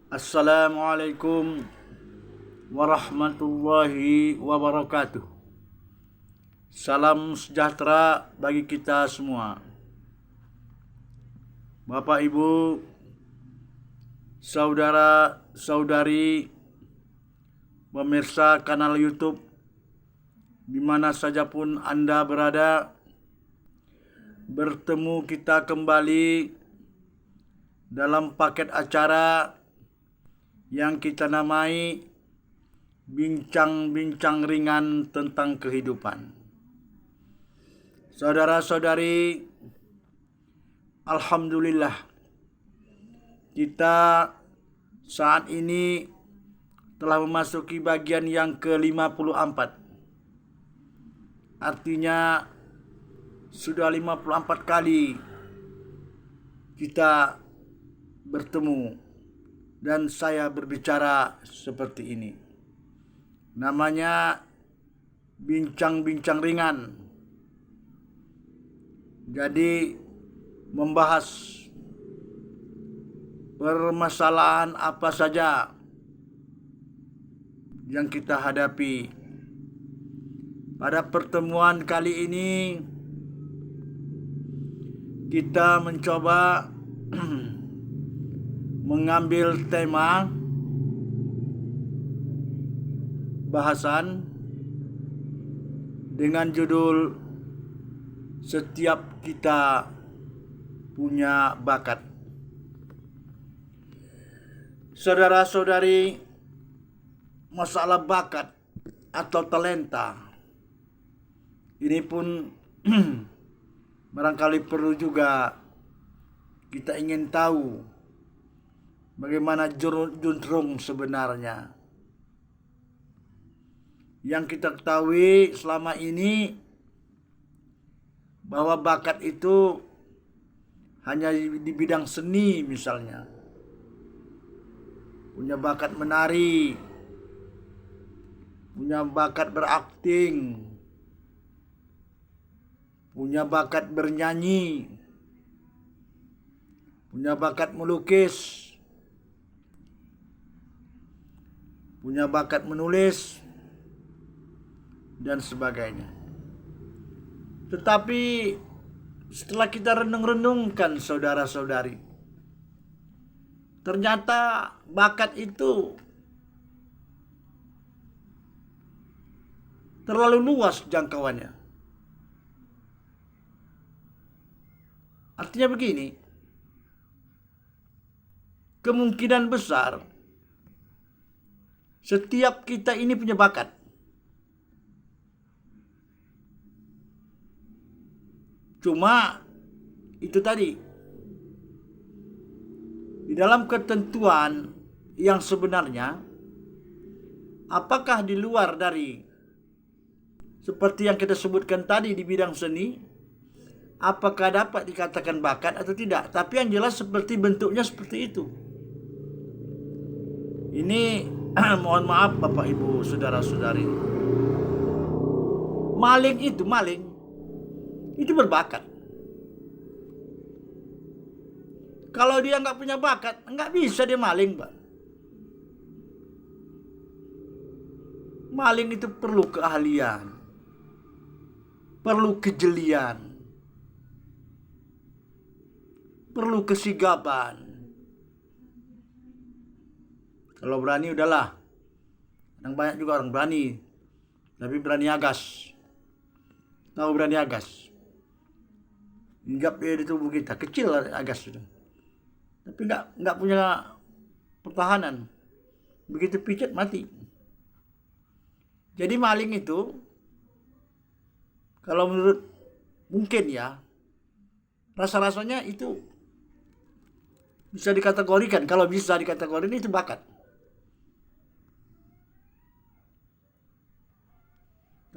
Assalamualaikum warahmatullahi wabarakatuh. Salam sejahtera bagi kita semua. Bapak, Ibu, saudara-saudari, pemirsa kanal YouTube, di mana saja pun Anda berada, bertemu kita kembali dalam paket acara yang kita namai bincang-bincang ringan tentang kehidupan. Saudara-saudari, alhamdulillah kita saat ini telah memasuki bagian yang ke-54. Artinya sudah 54 kali kita bertemu dan saya berbicara seperti ini. Namanya bincang-bincang ringan. Jadi membahas permasalahan apa saja yang kita hadapi. Pada pertemuan kali ini kita mencoba mengambil tema bahasan dengan judul Setiap Kita Punya Bakat. Saudara-saudari, masalah bakat atau talenta ini pun barangkali perlu juga kita ingin tahu bagaimana juntrung sebenarnya. Yang kita ketahui selama ini bahwa bakat itu hanya di bidang seni misalnya. Punya bakat menari, punya bakat berakting, punya bakat bernyanyi, punya bakat melukis, punya bakat menulis, dan sebagainya. Tetapi setelah kita renung-renungkan, saudara-saudari, ternyata bakat itu terlalu luas jangkauannya. Artinya begini, kemungkinan besar setiap kita ini punya bakat. Cuma itu tadi, di dalam ketentuan yang sebenarnya, apakah di luar dari seperti yang kita sebutkan tadi di bidang seni, apakah dapat dikatakan bakat atau tidak? Tapi yang jelas seperti bentuknya seperti itu. Ini mohon maaf Bapak Ibu saudara-saudari, maling itu berbakat. Kalau dia nggak punya bakat, nggak bisa dia maling, Pak. Maling itu perlu keahlian, perlu kejelian, perlu kesigapan. Kalau berani udahlah. Yang banyak juga orang berani, tapi berani agas. Tahu berani agas? Hinggap dia di tubuh kita, kecil agas itu. Tapi nggak punya pertahanan. Begitu pijat mati. Jadi maling itu, kalau menurut mungkin ya, rasa-rasanya itu bisa dikategorikan. Kalau bisa dikategorikan itu bakat.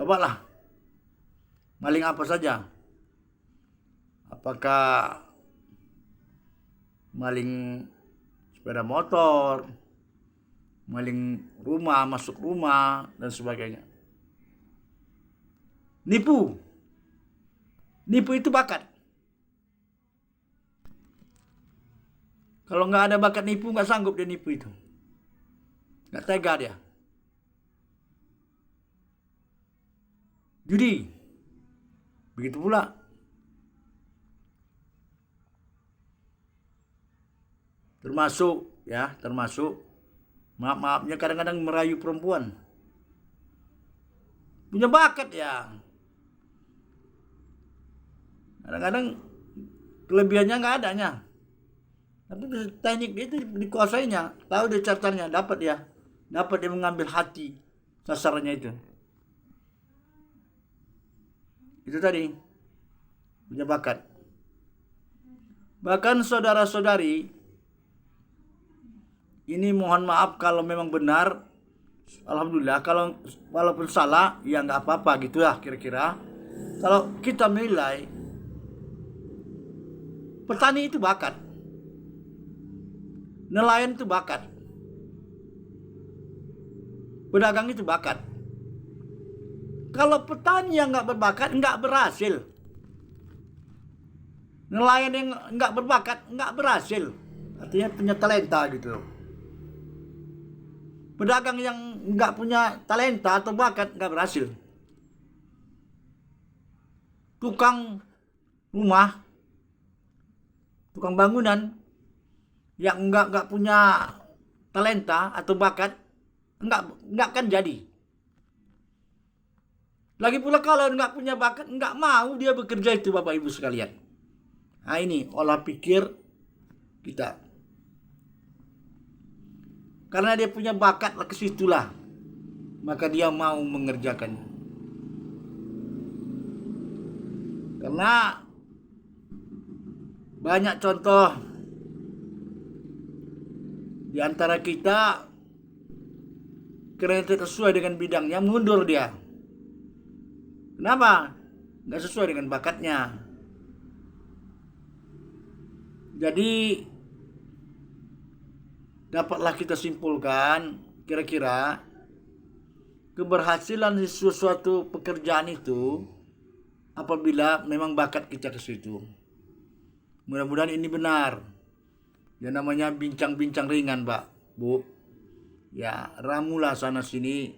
Cobalah, maling apa saja. Apakah maling sepeda motor, maling rumah, masuk rumah, dan sebagainya. Nipu itu bakat. Kalau nggak ada bakat nipu, nggak sanggup dia nipu itu. Nggak tega dia. Judi. Begitu pula. Termasuk maaf-maafnya kadang-kadang merayu perempuan. Punya bakat ya. Kadang-kadang kelebihannya nggak adanya. Tapi teknik dia itu dikuasainya. Tahu dia caranya, dapat dia mengambil hati sasarannya itu. Itu tadi, punya bakat. Bahkan saudara-saudari, ini mohon maaf kalau memang benar, alhamdulillah. Kalau walaupun salah, ya nggak apa-apa gitu lah kira-kira. Kalau kita menilai, petani itu bakat, nelayan itu bakat, pedagang itu bakat. Kalau petani yang nggak berbakat, nggak berhasil. Nelayan yang nggak berbakat, nggak berhasil. Artinya punya talenta gitu. Pedagang yang nggak punya talenta atau bakat, nggak berhasil. Tukang rumah, tukang bangunan yang nggak punya talenta atau bakat, nggak akan jadi. Lagi pula kalau nggak punya bakat, nggak mau dia bekerja itu, Bapak Ibu sekalian. Nah ini olah pikir kita. Karena dia punya bakat ke situlah, maka dia mau mengerjakannya. Karena banyak contoh di antara kita, karena tidak sesuai dengan bidangnya, mundur dia. Kenapa? Nggak sesuai dengan bakatnya. Jadi dapatlah kita simpulkan kira-kira keberhasilan di suatu pekerjaan itu apabila memang bakat kita ke situ. Mudah-mudahan ini benar. Ya namanya bincang-bincang ringan, Pak, Bu. Ya, ramulah sana sini.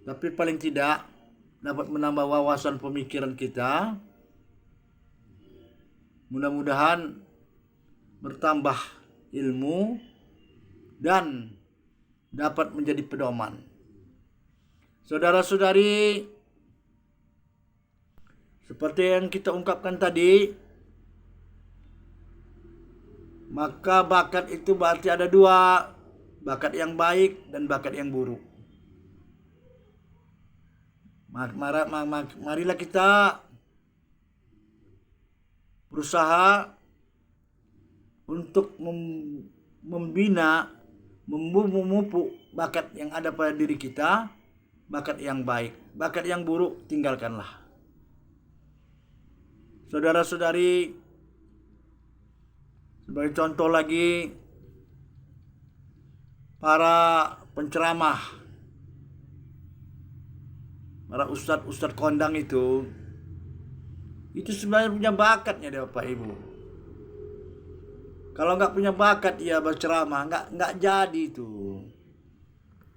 Tapi paling tidak dapat menambah wawasan pemikiran kita. Mudah-mudahan bertambah ilmu dan dapat menjadi pedoman. Saudara-saudari, seperti yang kita ungkapkan tadi, maka bakat itu berarti ada dua, bakat yang baik dan bakat yang buruk. Marilah kita berusaha untuk membina, memupuk bakat yang ada pada diri kita, bakat yang baik. Bakat yang buruk tinggalkanlah. Saudara-saudari, sebagai contoh lagi, para penceramah, para ustadz kondang itu sebenarnya punya bakatnya deh Bapak Ibu. Kalau nggak punya bakat ya berceramah nggak jadi itu.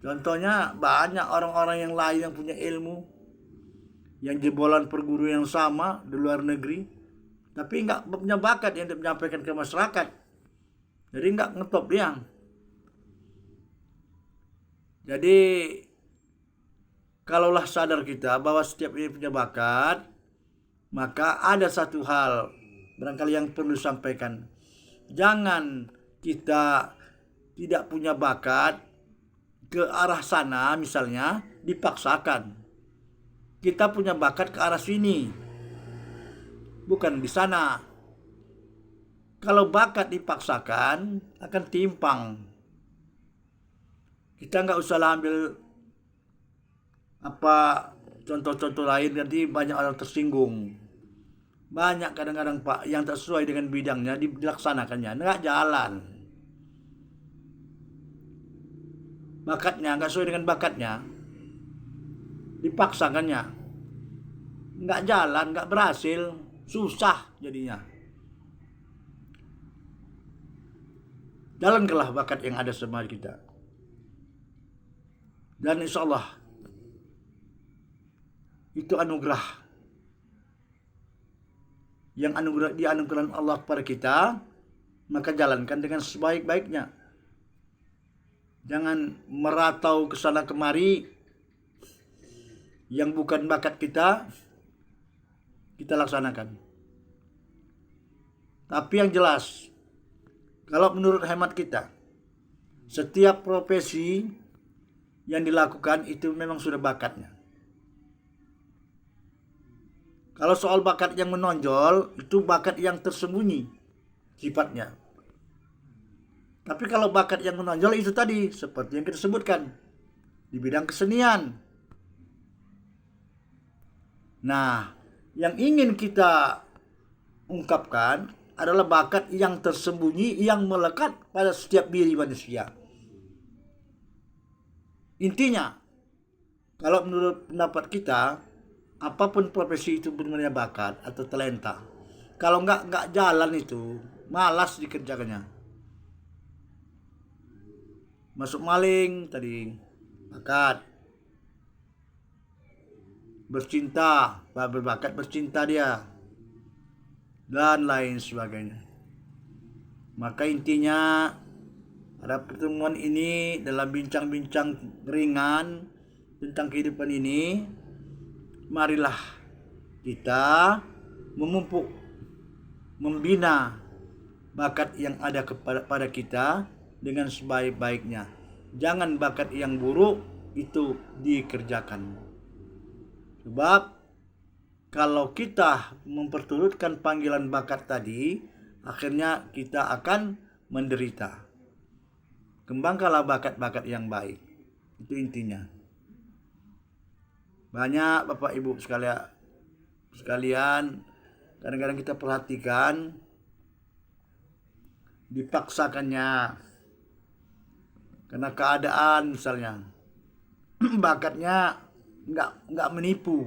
Contohnya banyak orang-orang yang lain yang punya ilmu, yang jebolan perguruan yang sama di luar negeri, tapi nggak punya bakat yang menyampaikan ke masyarakat. Jadi nggak ngetop dia. Jadi kalaulah sadar kita bahwa setiap ini punya bakat, maka ada satu hal barangkali yang perlu disampaikan. Jangan kita tidak punya bakat ke arah sana misalnya dipaksakan. Kita punya bakat ke arah sini, bukan di sana. Kalau bakat dipaksakan akan timpang. Kita nggak usah ambil contoh-contoh lain, nanti banyak orang tersinggung. Banyak kadang-kadang Pak yang tak sesuai dengan bidangnya dilaksanakannya, nggak jalan. Bakatnya nggak sesuai dengan bakatnya, dipaksakannya, nggak jalan, nggak berhasil, susah jadinya. Jalankanlah bakat yang ada sama kita. Dan insya Allah itu anugerah yang dianugerahkan Allah kepada kita, maka jalankan dengan sebaik-baiknya. Jangan meratau ke sana kemari yang bukan bakat kita laksanakan. Tapi yang jelas, kalau menurut hemat kita, setiap profesi yang dilakukan itu memang sudah bakatnya. Kalau soal bakat yang menonjol, itu bakat yang tersembunyi sifatnya. Tapi kalau bakat yang menonjol itu tadi, seperti yang kita sebutkan, di bidang kesenian. Nah, yang ingin kita ungkapkan adalah bakat yang tersembunyi, yang melekat pada setiap diri manusia. Intinya, kalau menurut pendapat kita, apapun profesi itu benar-benar bakat atau talenta, kalau nggak jalan itu malas dikerjakannya. Masuk maling tadi bakat, berbakat bercinta dia, dan lain sebagainya. Maka intinya pada pertemuan ini, dalam bincang-bincang ringan tentang kehidupan ini, marilah kita memupuk, membina bakat yang ada pada kita dengan sebaik-baiknya. Jangan bakat yang buruk itu dikerjakan. Sebab kalau kita memperturutkan panggilan bakat tadi, akhirnya kita akan menderita. Kembangkanlah bakat-bakat yang baik. Itu intinya. Banyak Bapak Ibu sekalian, kadang-kadang kita perhatikan dipaksakannya karena keadaan misalnya. Bakatnya nggak menipu.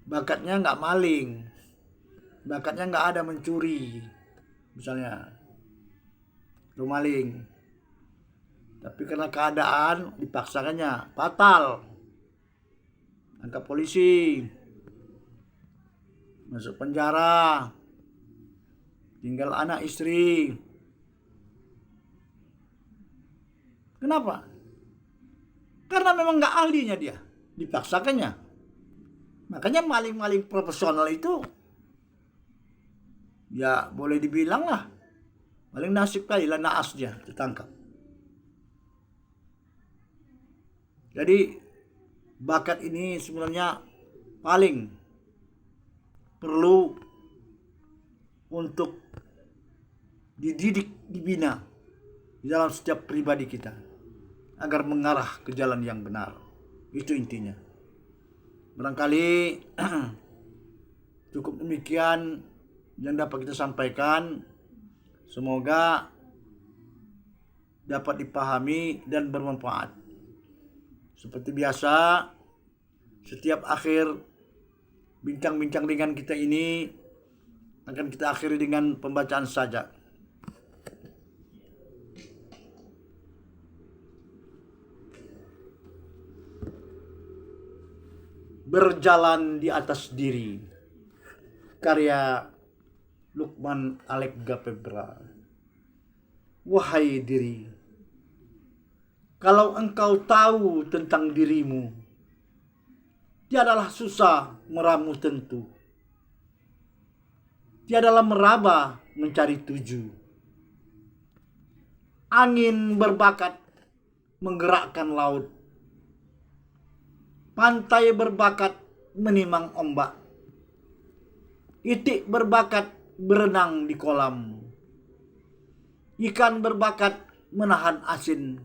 Bakatnya nggak maling. Bakatnya nggak ada mencuri. Misalnya lu maling, tapi karena keadaan dipaksakannya, fatal, angkat polisi, masuk penjara, tinggal anak istri. Kenapa? Karena memang nggak ahlinya dia, dipaksakannya. Makanya maling-maling profesional itu ya boleh dibilang lah, paling nasib kali lah, naas dia tertangkap. Jadi bakat ini sebenarnya paling perlu untuk dididik, dibina di dalam setiap pribadi kita agar mengarah ke jalan yang benar. Itu intinya. Barangkali cukup demikian yang dapat kita sampaikan. Semoga dapat dipahami dan bermanfaat. Seperti biasa, setiap akhir bincang-bincang ringan kita ini akan kita akhiri dengan pembacaan sajak. Berjalan di atas diri, karya Lukman Alek Gapebra. Wahai diri, kalau engkau tahu tentang dirimu, tiadalah susah meramu tentu, tiadalah meraba mencari tuju. Angin berbakat menggerakkan laut, pantai berbakat menimang ombak, itik berbakat berenang di kolam, ikan berbakat menahan asin,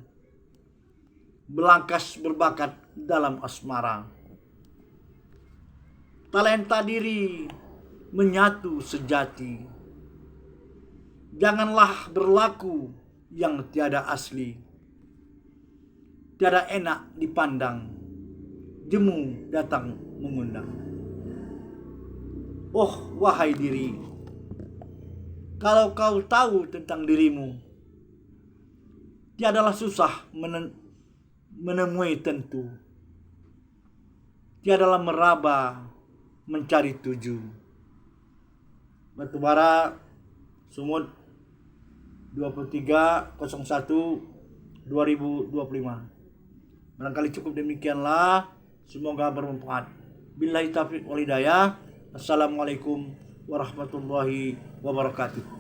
belangkas berbakat dalam asmara. Talenta diri menyatu sejati. Janganlah berlaku yang tiada asli, tiada enak dipandang, jemu datang mengundang. Oh wahai diri, Kalau kau tahu tentang dirimu, tiadalah susah menemui tentu. Tiadalah meraba mencari tuju. Batubara Sumut 23/01/2025. Barangkali cukup demikianlah. Semoga bermanfaat. Billahi taufiq wal hidayah. Assalamualaikum warahmatullahi wabarakatuh.